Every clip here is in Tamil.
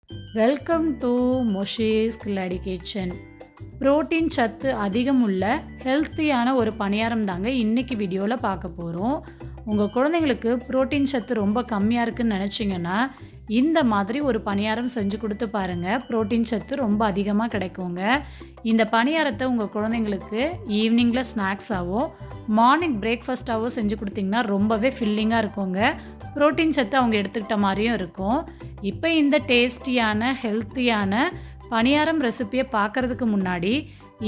வெல்கம் டு மொஷீஸ் கில்லாடி கிச்சன். புரோட்டீன் சத்து அதிகம் உள்ள ஹெல்த்தியான ஒரு பணியாரம் தாங்க இன்றைக்கி வீடியோவில் பார்க்க போகிறோம். உங்கள் குழந்தைங்களுக்கு புரோட்டீன் சத்து ரொம்ப கம்மியாக இருக்குதுன்னு நினச்சிங்கன்னா இந்த மாதிரி ஒரு பணியாரம் செஞ்சு கொடுத்து பாருங்கள். புரோட்டீன் சத்து ரொம்ப அதிகமாக கிடைக்குங்க. இந்த பணியாரத்தை உங்கள் குழந்தைங்களுக்கு ஈவினிங்கில் ஸ்நாக்ஸாகவோ மார்னிங் பிரேக்ஃபாஸ்ட்டாகவோ செஞ்சு கொடுத்திங்கன்னா ரொம்பவே ஃபில்லிங்காக இருக்குங்க. புரோட்டீன் சத்து அவங்க எடுத்துக்கிட்ட மாதிரியும் இருக்கும். இப்போ இந்த டேஸ்டியான ஹெல்த்தியான பணியாரம் ரெசிப்பியை பார்க்குறதுக்கு முன்னாடி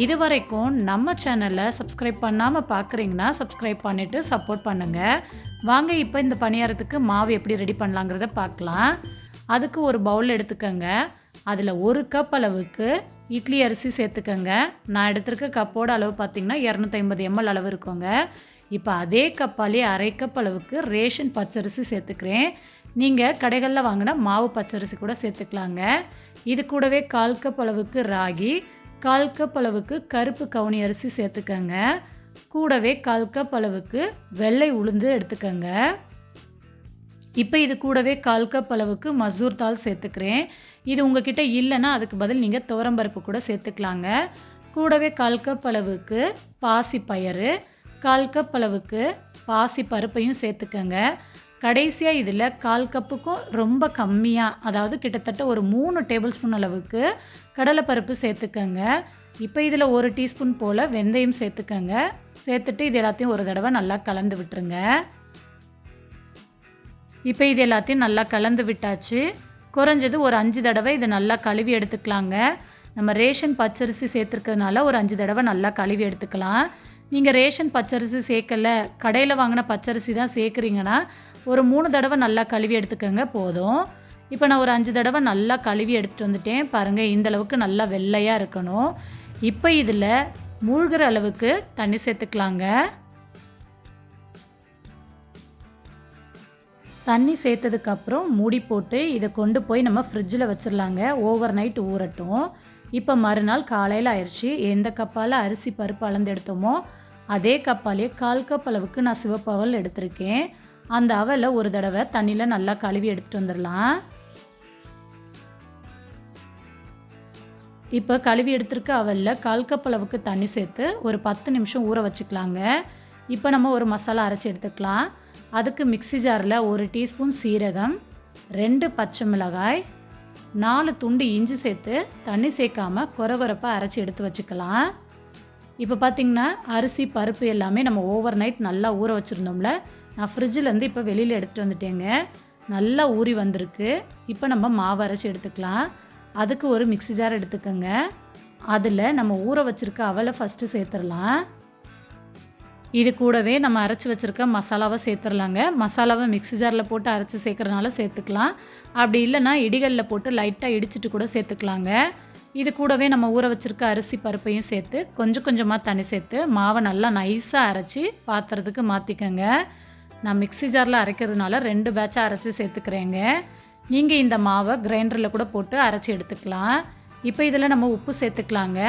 இதுவரைக்கும் நம்ம சேனலை சப்ஸ்கிரைப் பண்ணாமல் பார்க்குறீங்கன்னா சப்ஸ்கிரைப் பண்ணிவிட்டு சப்போர்ட் பண்ணுங்கள். வாங்க இப்போ இந்த பணியாரத்துக்கு மாவு எப்படி ரெடி பண்ணலாங்கிறத பார்க்கலாம். அதுக்கு ஒரு பவுல் எடுத்துக்கோங்க. அதில் 1 கப் அளவுக்கு இட்லி அரிசி சேர்த்துக்கோங்க. நான் எடுத்துருக்க கப்போட அளவு பார்த்திங்கன்னா 250 ml அளவு இருக்குங்க. இப்போ அதே கப்பாலே 1/2 கப் அளவுக்கு ரேஷன் பச்சரிசி சேர்த்துக்கிறேன். நீங்கள் கடைகளில் வாங்கின மாவு பச்சரிசி கூட சேர்த்துக்கலாங்க. இது கூடவே 1/4 கப் அளவுக்கு ராகி, 1/4 கப் அளவுக்கு கருப்பு கவுனி அரிசி சேர்த்துக்கங்க. கூடவே 1/4 கப் அளவுக்கு வெள்ளை உளுந்து எடுத்துக்கங்க. இப்போ இது கூடவே 1/4 கப் அளவுக்கு மசூர் தால் சேர்த்துக்கிறேன். இது உங்ககிட்ட இல்லைன்னா அதுக்கு பதில் நீங்கள் துவரம்பருப்பு கூட சேர்த்துக்கலாங்க. கூடவே 1/4 கப் அளவுக்கு பாசி பயறு, 1/4 கப் அளவுக்கு பாசி பருப்பையும் சேர்த்துக்கங்க. கடைசியாக இதில் 1/4 கப்புக்கும் ரொம்ப கம்மியாக, அதாவது கிட்டத்தட்ட ஒரு 3 டேபிள் ஸ்பூன் அளவுக்கு கடலைப்பருப்பு சேர்த்துக்கங்க. இப்போ இதில் 1 டீஸ்பூன் போல் வெந்தயம் சேர்த்துக்கங்க. சேர்த்துட்டு இது எல்லாத்தையும் ஒரு தடவை நல்லா கலந்து விட்டுருங்க. இப்போ இது எல்லாத்தையும் நல்லா கலந்து விட்டாச்சு. குறைஞ்சது ஒரு 5 தடவை இதை நல்லா கழுவி எடுத்துக்கலாங்க. நம்ம ரேஷன் பச்சரிசி சேர்த்துருக்கிறதுனால ஒரு 5 தடவை நல்லா கழுவி எடுத்துக்கலாம். நீங்கள் ரேஷன் பச்சரிசி சேர்க்கலை, கடையில் வாங்கின பச்சரிசி தான் சேர்க்குறீங்கன்னா ஒரு 3 தடவை நல்லா கழுவி எடுத்துக்கோங்க போதும். இப்போ நான் ஒரு 5 தடவை நல்லா கழுவி எடுத்துகிட்டு வந்துட்டேன். பாருங்கள், இந்தளவுக்கு நல்லா வெள்ளையாக இருக்கணும். இப்போ இதில் மூழ்கிற அளவுக்கு தண்ணி சேர்த்துக்கலாங்க. தண்ணி சேர்த்ததுக்கப்புறம் மூடி போட்டு இதை கொண்டு போய் நம்ம ஃப்ரிட்ஜில் வச்சிடலாங்க. ஓவர் நைட் ஊறட்டும். இப்போ மறுநாள் காலையில் ஆயிடுச்சு. எந்த கப்பால் அரிசி பருப்பு அளந்து எடுத்தோமோ அதே கப்பாலே 1/4 கப் அளவுக்கு நான் சிவப்பு அவல் எடுத்திருக்கேன். அந்த அவலை ஒரு தடவை தண்ணியில் நல்லா கழுவி எடுத்துகிட்டு வந்துடலாம். இப்போ கழுவி எடுத்துருக்க அவலில் 1/4 கப் அளவுக்கு தண்ணி சேர்த்து ஒரு 10 நிமிஷம் ஊற வச்சுக்கலாங்க. இப்போ நம்ம ஒரு மசாலா அரைச்சி எடுத்துக்கலாம். அதுக்கு மிக்ஸி ஜாரில் 1 டீஸ்பூன் சீரகம், 2 பச்சை மிளகாய், 4 துண்டு இஞ்சி சேர்த்து தண்ணி சேர்க்காமல் கொரகொரப்பாக அரைச்சி எடுத்து வச்சுக்கலாம். இப்போ பார்த்திங்கன்னா அரிசி பருப்பு எல்லாமே நம்ம ஓவர் நைட் நல்லா ஊற வச்சுருந்தோம்ல, நான் ஃப்ரிட்ஜிலேருந்து இப்போ வெளியில் எடுத்துகிட்டு வந்துட்டேங்க. நல்லா ஊறி வந்திருக்கு. இப்போ நம்ம மாவு அரைச்சி எடுத்துக்கலாம். அதுக்கு ஒரு மிக்ஸி ஜார் எடுத்துக்கோங்க. அதில் நம்ம ஊற வச்சுருக்க அவலை ஃபஸ்ட்டு சேர்த்துடலாம். இது கூடவே நம்ம அரைச்சி வச்சுருக்க மசாலாவை சேர்த்துடலாங்க. மசாலாவை மிக்ஸி ஜாரில் போட்டு அரைச்சி சேர்க்குறதுனால சேர்த்துக்கலாம். அப்படி இல்லைன்னா இடிகளில் போட்டு லைட்டாக இடிச்சிட்டு கூட சேர்த்துக்கலாங்க. இது கூடவே நம்ம ஊற வச்சுருக்க அரிசி பருப்பையும் சேர்த்து கொஞ்சம் கொஞ்சமாக தண்ணி சேர்த்து மாவை நல்லா நைஸாக அரைச்சி பாத்திரத்துக்கு மாற்றிக்கோங்க. நான் மிக்ஸி ஜாரில் அரைக்கிறதுனால 2 பேட்சாக அரைச்சி சேர்த்துக்கிறேங்க. நீங்கள் இந்த மாவை கிரைண்டரில் கூட போட்டு அரைச்சி எடுத்துக்கலாம். இப்போ இதில் நம்ம உப்பு சேர்த்துக்கலாங்க.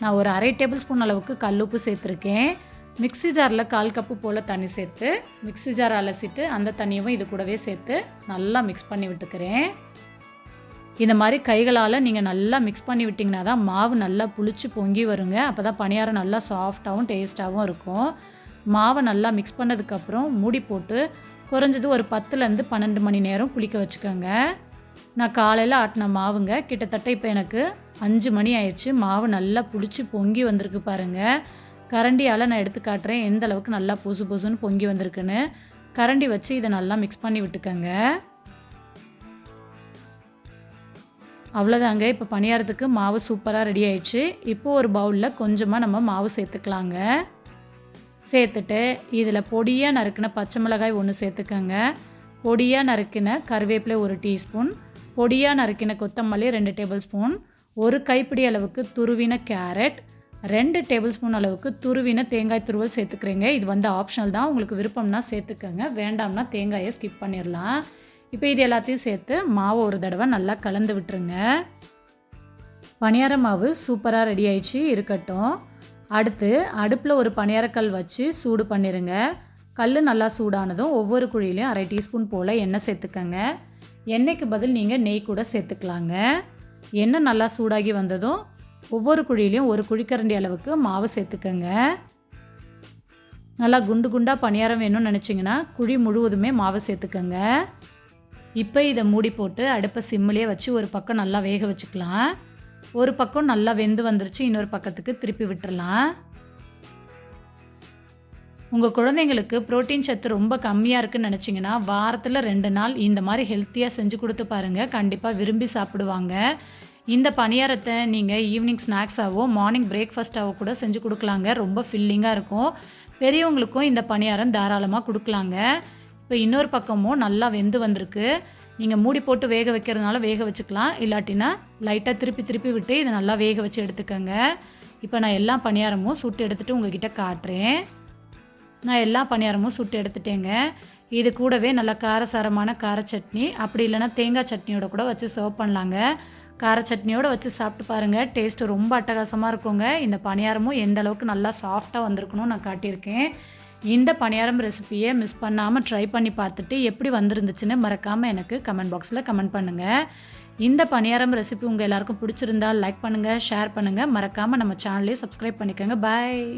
நான் ஒரு 1/2 டேபிள் ஸ்பூன் அளவுக்கு கல் உப்பு சேர்த்துருக்கேன். மிக்ஸி ஜாரில் 1/4 கப்பு போல் தண்ணி சேர்த்து மிக்ஸி ஜார் அலசிட்டு அந்த தண்ணியும் இது கூடவே சேர்த்து நல்லா மிக்ஸ் பண்ணி விட்டுக்கிறேன். இந்த மாதிரி கைகளால் நீங்கள் நல்லா மிக்ஸ் பண்ணி விட்டிங்கன்னா தான் மாவு நல்லா புளிச்சு பொங்கி வருங்க. அப்போ தான் பணியாரம் நல்லா சாஃப்டாகவும் டேஸ்ட்டாகவும் இருக்கும். மாவை நல்லா மிக்ஸ் பண்ணதுக்கப்புறம் மூடி போட்டு குறைஞ்சது ஒரு 10லேருந்து 12 மணி நேரம் புளிக்க வச்சுக்கோங்க. நான் காலையில் ஆட்டின மாவுங்க. கிட்டத்தட்ட இப்போ எனக்கு 5 மணி ஆயிடுச்சு. மாவு நல்லா புளிச்சு பொங்கி வந்திருக்கு பாருங்கள். கரண்டியால் நான் எடுத்து காட்டுறேன் எந்த அளவுக்கு நல்லா பொசு பொசுன்னு பொங்கி வந்திருக்குன்னு. கரண்டி வச்சு இதை நல்லா மிக்ஸ் பண்ணி விட்டுக்கோங்க. அவ்வளோதாங்க. இப்போ பணியாரத்துக்கு மாவு சூப்பராக ரெடி ஆயிடுச்சு. இப்போ ஒரு பவுலில் கொஞ்சமாக நம்ம மாவு சேர்த்துக்கலாங்க. சேர்த்துட்டு இதில் பொடியாக நறுக்கின பச்சை மிளகாய் 1 சேர்த்துக்கோங்க. பொடியாக நறுக்கின கருவேப்பிலை 1 டீஸ்பூன், பொடியாக நறுக்கின கொத்தமல்லி 2 டேபிள் ஸ்பூன், 1 கைப்பிடி அளவுக்கு துருவின கேரட், 2 டேபிள் ஸ்பூன் அளவுக்கு துருவின தேங்காய் துருவல் சேர்த்துக்கிறேங்க. இது வந்து ஆப்ஷனல் தான். உங்களுக்கு விருப்பம்னா சேர்த்துக்கோங்க, வேண்டாம்னா தேங்காயை ஸ்கிப் பண்ணிடலாம். இப்போ இது எல்லாத்தையும் சேர்த்து மாவை ஒரு தடவை நல்லா கலந்து விட்டுருங்க. பணியார மாவு சூப்பராக ரெடி ஆயிடுச்சு. இருக்கட்டும். அடுத்து அடுப்பில் ஒரு பணியாரக்கல் வச்சு சூடு பண்ணிடுங்க. கல் நல்லா சூடானதும் ஒவ்வொரு குழியிலையும் 1/2 டீஸ்பூன் போல் எண்ணெய் சேர்த்துக்கங்க. எண்ணெய்க்கு பதில் நீங்கள் நெய் கூட சேர்த்துக்கலாங்க. எண்ணெய் நல்லா சூடாகி வந்ததும் ஒவ்வொரு குழியிலையும் ஒரு குழிக்கரண்டி அளவுக்கு மாவு சேர்த்துக்கங்க. நல்லா குண்டு குண்டாக பணியாரம் வேணும்னு நினச்சிங்கன்னா குழி முழுவதுமே மாவு சேர்த்துக்கங்க. இப்போ இதை மூடி போட்டு அடுப்பை சிம்மிலே வச்சு ஒரு பக்கம் நல்லா வேக வச்சுக்கலாம். ஒரு பக்கம் நல்லா வெந்து வந்துருச்சு, இன்னொரு பக்கத்துக்கு திருப்பி விட்டுறலாம். உங்கள் குழந்தைங்களுக்கு புரோட்டீன் சத்து ரொம்ப கம்மியாக இருக்குன்னு நினச்சிங்கன்னா வாரத்தில் 2 நாள் இந்த மாதிரி ஹெல்த்தியாக செஞ்சு கொடுத்து பாருங்கள். கண்டிப்பாக விரும்பி சாப்பிடுவாங்க. இந்த பணியாரத்தை நீங்கள் ஈவினிங் ஸ்நாக்ஸாகவோ மார்னிங் பிரேக்ஃபாஸ்ட்டாகவோ கூட செஞ்சு கொடுக்கலாங்க. ரொம்ப ஃபில்லிங்காக இருக்கும். பெரியவங்களுக்கும் இந்த பணியாரம் தாராளமாக கொடுக்கலாங்க. இப்போ இன்னொரு பக்கமும் நல்லா வெந்து வந்திருக்கு. நீங்கள் மூடி போட்டு வேக வைக்கிறதுனால வேக வச்சுக்கலாம். இல்லாட்டினா லைட்டாக திருப்பி திருப்பி விட்டு இதை நல்லா வேக வச்சு எடுத்துக்கோங்க. இப்போ நான் எல்லா பணியாரமும் சுட்டு எடுத்துகிட்டு உங்ககிட்ட காட்டுறேன். நான் எல்லா பணியாரமும் சுட்டு எடுத்துட்டேங்க. இது கூடவே நல்லா காரசாரமான கார சட்னி, அப்படி இல்லைனா தேங்காய் சட்னியோட கூட வச்சு சர்வ் பண்ணலாங்க. கார சட்னியோடு வச்சு சாப்பிட்டு பாருங்கள். டேஸ்ட்டு ரொம்ப அட்டகாசமாக இருக்குங்க. இந்த பணியாரமும் எந்த அளவுக்கு நல்லா சாஃப்டாக வந்திருக்கணும் நான் காட்டியிருக்கேன். இந்த பணியாரம் ரெசிப்பியை மிஸ் பண்ணாமல் ட்ரை பண்ணி பார்த்துட்டு எப்படி வந்திருந்துச்சுன்னு மறக்காமல் எனக்கு கமெண்ட் பாக்ஸில் கமெண்ட் பண்ணுங்கள். இந்த பணியாரம் ரெசிபி உங்கள் எல்லாருக்கும் பிடிச்சிருந்தால் லைக் பண்ணுங்கள், ஷேர் பண்ணுங்கள். மறக்காமல் நம்ம சேனலையும் சப்ஸ்கிரைப் பண்ணிக்கோங்க. பாய்.